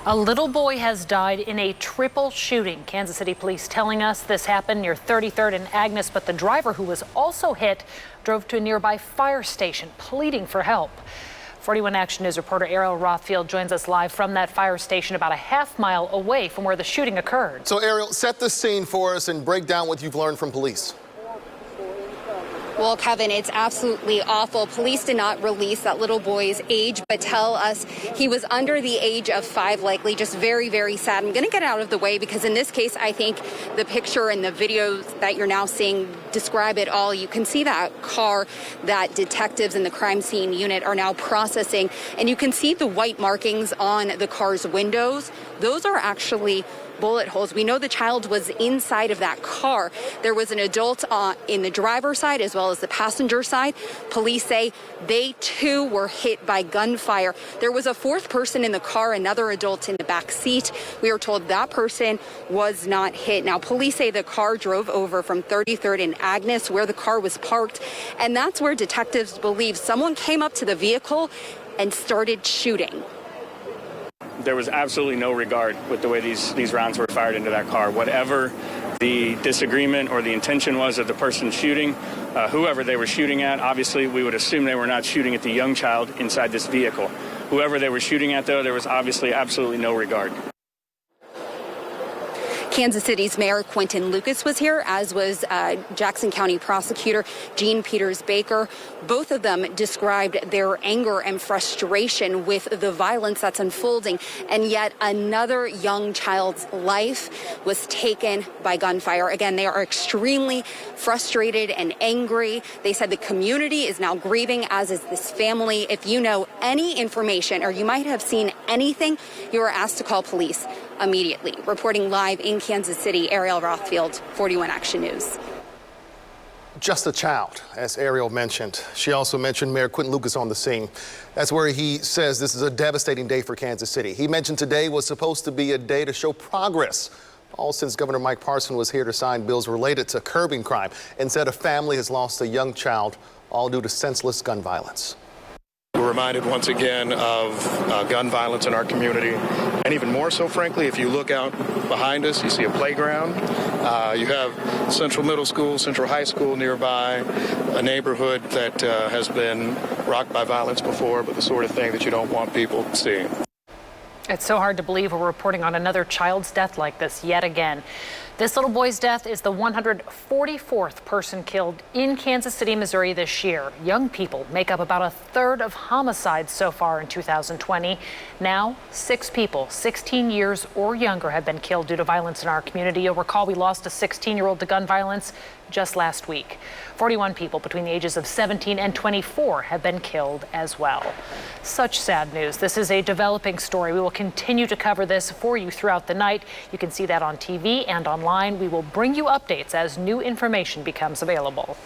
A little boy has died in a triple shooting. Kansas City police telling us this happened near 33rd and Agnes, but the driver, who was also hit, drove to a nearby fire station pleading for help. 41 Action News reporter Ariel Rothfield joins us live from that fire station about a half-mile away from where the shooting occurred. So Ariel, set the scene for us and break down what you've learned from police. Well, Kevin, it's absolutely awful. Police did not release that little boy's age, but tell us he was under the age of 5, likely. Just very, very sad. I'm going to get out of the way because in this case, I think the picture and the videos that you're now seeing describe it all. You can see that car that detectives in the crime scene unit are now processing, and you can see the white markings on the car's windows. Those are actually bullet holes. We know the child was inside of that car. There was an adult in the driver's side as well as the passenger side. Police say they too were hit by gunfire. There was a fourth person in the car, another adult in the back seat. We are told that person was not hit. Now, police say the car drove over from 33rd and Agnes, where the car was parked, and that's where detectives believe someone came up to the vehicle and started shooting. There was absolutely no regard with the way these rounds were fired into that car. Whatever the disagreement or the intention was of the person shooting, whoever they were shooting at, obviously we would assume they were not shooting at the young child inside this vehicle. Whoever they were shooting at, though, there was obviously absolutely no regard. Kansas City's Mayor Quentin Lucas was here, as was Jackson County Prosecutor Gene Peters Baker. Both of them described their anger and frustration with the violence that's unfolding, and yet another young child's life was taken by gunfire. Again, they are extremely frustrated and angry. They said the community is now grieving, as is this family. If you know any information or you might have seen anything, you are asked to call police immediately. Reporting live in Kansas City, Ariel Rothfield, 41 Action News. Just a child, as Ariel mentioned. She also mentioned Mayor Quentin Lucas on the scene. That's where he says this is a devastating day for Kansas City. He mentioned today was supposed to be a day to show progress, all since Governor Mike Parson was here to sign bills related to curbing crime. Instead, a family has lost a young child, all due to senseless gun violence. We're reminded once again of gun violence in our community, and even more so, frankly, if you look out behind us, you see a playground. You have Central Middle School, Central High School nearby, a neighborhood that has been rocked by violence before, but the sort of thing that you don't want people seeing. It's so hard to believe we're reporting on another child's death like this yet again. This little boy's death is the 144th person killed in Kansas City, Missouri this year. Young people make up about a third of homicides so far in 2020. Now, 6 people, 16 years or younger, have been killed due to violence in our community. You'll recall we lost a 16-year-old to gun violence just last week. 41 people between the ages of 17 and 24 have been killed as well. Such sad news. This is a developing story. We will continue to cover this for you throughout the night. You can see that on TV and online. We will bring you updates as new information becomes available.